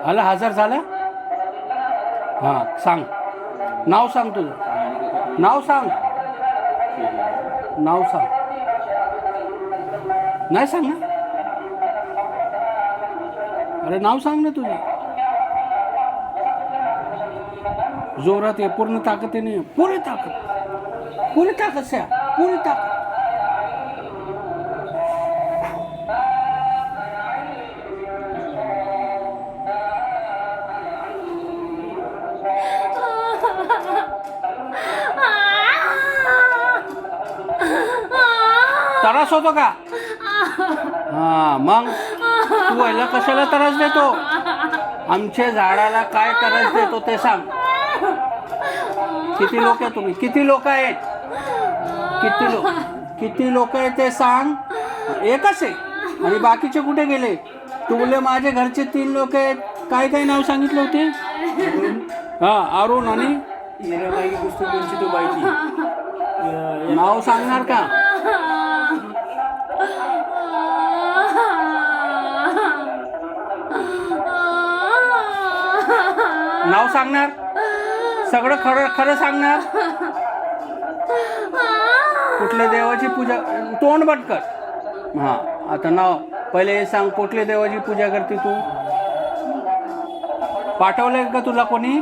आला हजर झाला. हां सांग, नाव सांग तुझं, नाव सांग, नाव सांग. नाही सांग ना, अरे नाव सांग ना तुझं. जोरात आहे, पूर्ण ताकदीने, पुरी ताकद, पुरी ताकद से, पुरी ताकद. त्रास होतो का? हा मग तू याला कशाला त्रास देतो? आमच्या झाडाला काय त्रास देतो ते सांग. किती लोक आहे तुम्ही? किती लोक आहेत? किती लोक आहेत ते सांग. एकच आहे आणि बाकीचे कुठे गेले? तू बोलले माझे घरचे 3 लोक आहेत. काय काय नाव सांगितलं होते? हा अरुण आणि नाव सांगणार का? नाव सांगणार? सगळं खरं खरं सांगणार? कुठल्या देवाची पूजा? तोंड बटकर. हां आता नाव पहिले हे सांग, कुठल्या देवाची पूजा करते तू? पाठवलंय का तुला कोणी?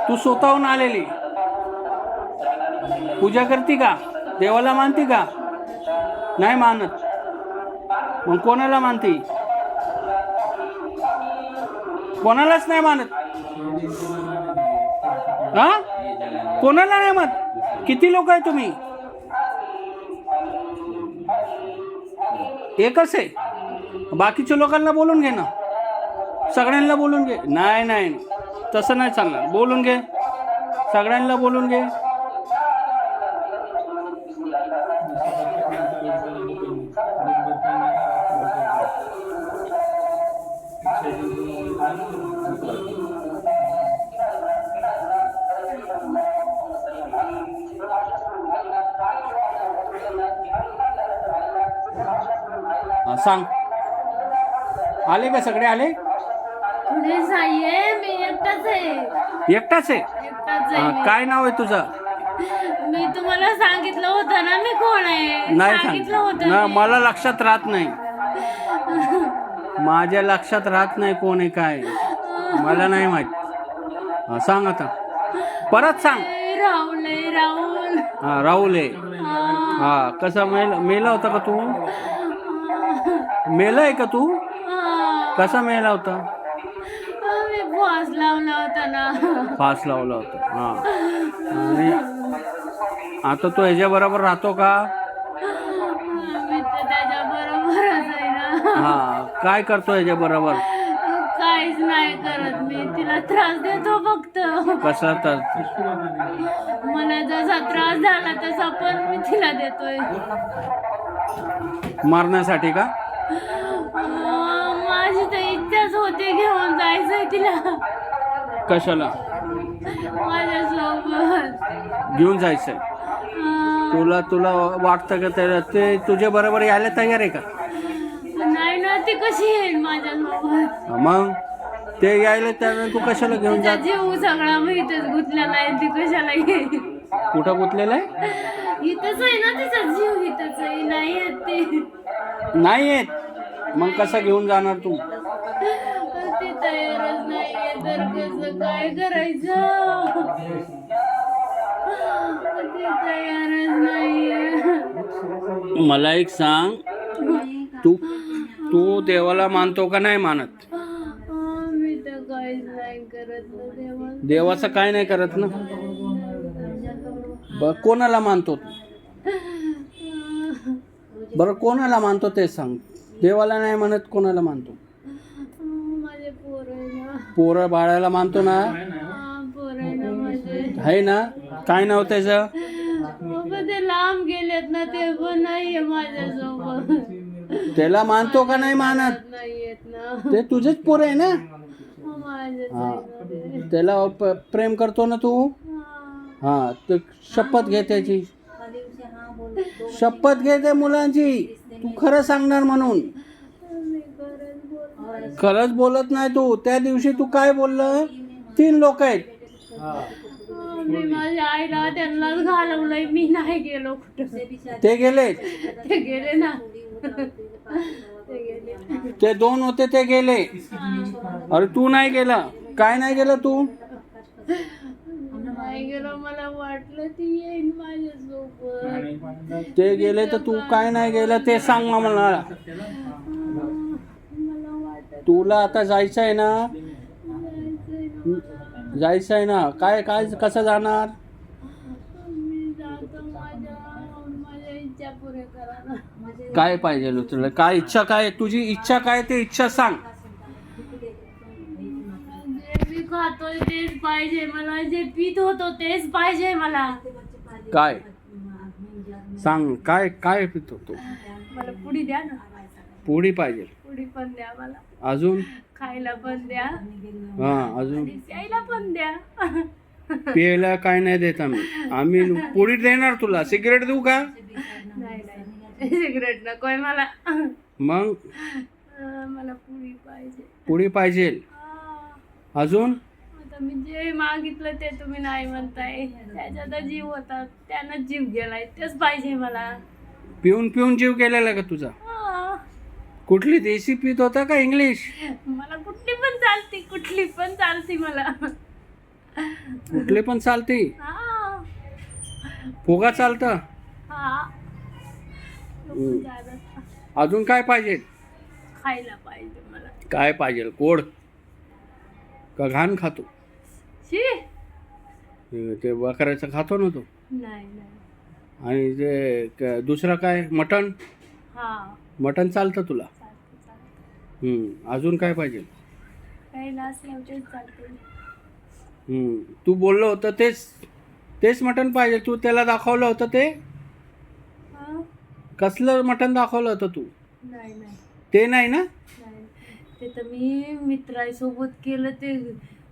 तू स्वतःहून आलेली पूजा करते का? देवाला मानती का? नाही मानत. मग कोणाला मानती? कोणालाच नाही मानत. हा कोणाला नाही मानत? किती लोक आहे तुम्ही? एकच आहे. बाकीच्या लोकांना बोलून घे ना, सगळ्यांना बोलून घे. नाही नाही तसं नाही चालणार. बोलून घे, सगळ्यांना बोलून घे. सांग, आले का सगळे? आले? कुणीच नाहीये, मी एकटाच आहे. एकटाच आहे? एकटाच आहे. काय नाव आहे तुझं? मी तुम्हाला सांगितलं होतं ना मी कोण आहे. नाही सांगितलं सांग होतं ना, मी. मला लक्षात राहत नाही. माझ्या लक्षात राहत नाही कोण आहे काय, मला नाही माहित. सांग आता, परत सांग. राहुल आहे, राहुल. हा राहुल आहे. हा कसा मेला होता का तू? मेला आहे का तू? कसा मेला होता? मी फास लावला होता ना. फास लावला होता. हा आणि आता तो ह्याच्या बरोबर राहतो का? मी तर त्याच्या बरोबरच आहे ना. हा काय करतो ह्याच्या बरोबर? काहीच नाही करत. मी तिला त्रास देतो फक्त. कसा तर मला जसा त्रास झाला तसा पण मी तिला देतोय. मारण्यासाठी का? माझी तर इच्छाच होते घेऊन जायचंय तिला. कशाला माझ्यासोबत घेऊन जायचंय? तुला वाटतं का ते तुझ्या बरोबर यायला तयार आहे का? नाही ना, ती कशी येईल माझ्यासोबत? मग ते यायला त्यावेळेला तू कशाला घेऊन तिचा जा? जीव सगळा इथंच गुंतलेला आहे. ती कशाला येईल? कुठं गुंतलेलं आहे? इथंच आहे ना, तिचा जीव इथंच आहे. नाही येत ती. नाही येत. मग कसं घेऊन जाणार तू? ती तयारच नाहीये, तर कसं काय करायचं? ती तयारच नाहीये. मला एक सांग, तू देवाला मानतो का नाही मानत? मी तर काहीच नाही करत ना देवा. देवाचं काय नाही करत ना? कोणाला मानतो? बरं कोणाला मानतो ते सांग. देवाला नाही म्हणत, कोणाला मानतो? माझे पोरं पोरं बाळाला मानतो ना? पोरं माझे आहे ना? काय नाव त्याचं? बाबा ते लांब गेलेत ना, ते पण नाहीये माझ्यासोबत. त्याला मानतो का नाही मानत? नाही येत ना. ते तुझेच पोर आहे ना? माझ्याच हा आहे ना ते. त्याला प्रेम करतो ना तू? हा तर शपथ घे त्याची. शपथ घे त्या मुलांची, तू खरं सांगणार म्हणून. मी खरंच बोलते. खरंच बोलत नाही तू. त्या दिवशी तू काय बोललं? 3 लोक आहेत. मी माझ्या आईला त्यांनाच घालवलंय, मी नाही गेलो कुठं. ते गेले. ते गेले ना. ते गेले. ते 2 होते ते गेले. अरे तू नाही गेला. काय नाही गेला तू? नाही गेलो, मला वाटलं ती येईन माझ्यासोबत. ते गेले तर तू काय नाही गेला ते सांग मला. मला वाटत तुला आता जायचं आहे ना? जायचं आहे ना? काय काय कसं जाणार? मी जातो, माझ्या इच्छा पुरे करा ना. काय पाहिजे तुला? काय इच्छा? काय तुझी इच्छा? काय ते इच्छा सांग. जे मी खातोय तेच पाहिजे मला, जे पित होतो तेच पाहिजे मला. काय सांग? काय काय पितो तू? मला पुडी द्या ना. पोळी पाहिजे. पुडी पण द्या मला, अजून? खायला पण द्या, हा अजून? प्यायला पण द्या. पियाला काय नाही देत आम्ही पोळी देणार तुला. सिगरेट देऊ का? नाही नाही, सिगरेट नकोय मला. मग मला पुडी पाहिजे. पोळी पाहिजे. अजून? आता मी जे मागितलं ते तुम्ही नाही म्हणताय. त्याच्यात जीव होता, त्यानं जीव गेलाय, तेच पाहिजे मला. पिऊन पिऊन जीव गेलेला का तुझा? हा. कुठली देशी पीत होता का इंग्लिश? मला कुठली पण चालती, कुठली पण चालती मला. कुठले पण चालते. हा. फुगा चालतं. हा. अजून काय पाहिजे? खायला पाहिजे मला. काय पाहिजे? कोड का घाण खातो? शी. ते बकऱ्याचं खातो ना तू? नाही नाही. आणि ते दुसरं काय? मटण? हा. मटण चालतं तुला? चालतं चालतं. अजून काय पाहिजे? खायला असल्यावर तेच चालतं. तू बोललं होतं तेच मटण पाहिजे. तू त्याला दाखवलं होतं ते? हा? कसलं मटण दाखवलं होतं तू? नाही नाही ते नाही ना? नाही. ते तर मी मित्रासोबत केलं, ते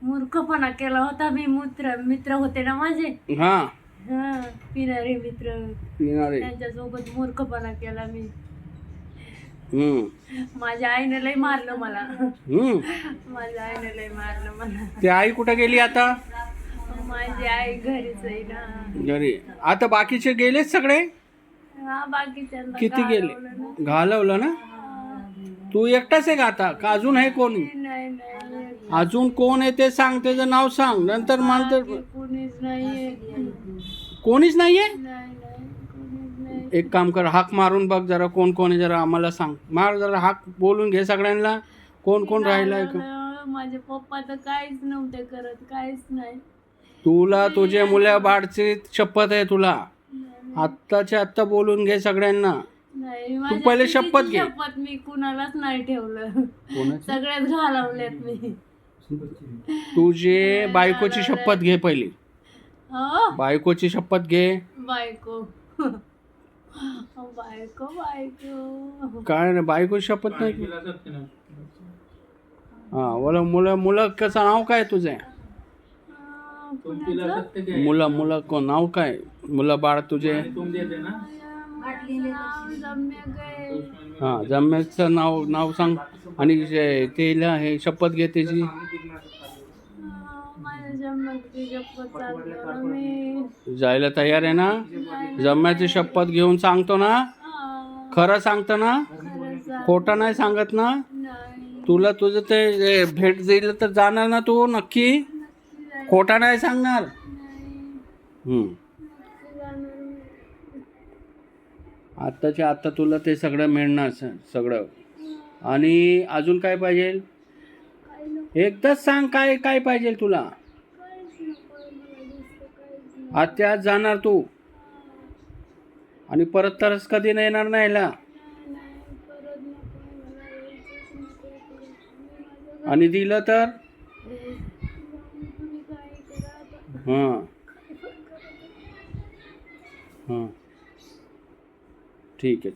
मूर्खपणा केला होता मी. मित्र होते ना माझे. हा. हा, पिणारे मित्र. पिणारे. त्यांच्यासोबत मूर्खपणा केला मी. हम्म. माझ्या आईने लय मारलं मला. माझ्या आईने लय मारलं मला. ते आई कुठं गेली आता? माझी आई घरीच आहे ना. घरी. आता बाकीचे गेलेच सगळे? हा, बाकीच्यांना किती गेले? घालवलं ना. घालवलं ना? तू एकटाच आहे का आता? का अजून आहे कोणी? नाही नाही, अजून कोण आहे ते सांग. त्याचं नाव सांग. नंतर मला तर कोणीच नाहीये. कोणीच नाहीये. नाही नाही, कोणीच नाही. एक काम कर, हाक मारून बघ जरा कोण कोण आहे, जरा आम्हाला सांग. मार जरा, हाक बोलून घे सगळ्यांना. कोण कोण राहिलाय का? माझे पप्पा तर काहीच नव्हते करत, काहीच नाही. तुला तुझ्या मुला बाळची शपथ आहे तुला. आत्ताच्या आत्ता बोलून घे सगळ्यांना. नाही, तू पहिले माझ्या शपथ घे. शपथ मी कुणालाच नाही ठेवलं. कोणाची? सगळ्यात घालवल्यात मी. तुझे बायकोची शपथ घे पहिली. हो, बायकोची शपथ घे. बायको. बायको बायको. काय नाही, बायकोची शपथ नाही. हा, मुलं कसं नाव काय तुझे? कुणाचं? मुलं कोण नाव काय? मुलं बाळ तुझे? नाव जम्या गं. हा, जम्याचं नाव सांग. आणि तेला हे शपथ घे त्याची. माझ्या जम्याची शपथ सांगतो ना मी. जायला तयार आहे ना? जम्याची शपथ घेऊन सांगतो ना? खरं सांगतो ना? खरं सांग. खोटं नाही सांगत ना? नाही. तुला तुझं ते भेट दिलं तर जाणार ना तू नक्की? खोटा नाही सांगणार. आत्ताच्या आत्ता तुला ते सगळं मिळणार सगळं. आणि अजून काय पाहिजे? एकदाच सांग, काय काय पाहिजे तुला? आत्या जाणार तू? आणि परत तरच कधी नाही येणार नाही ह्याला? आणि दिलं तर? हां हां, ठीक आहे.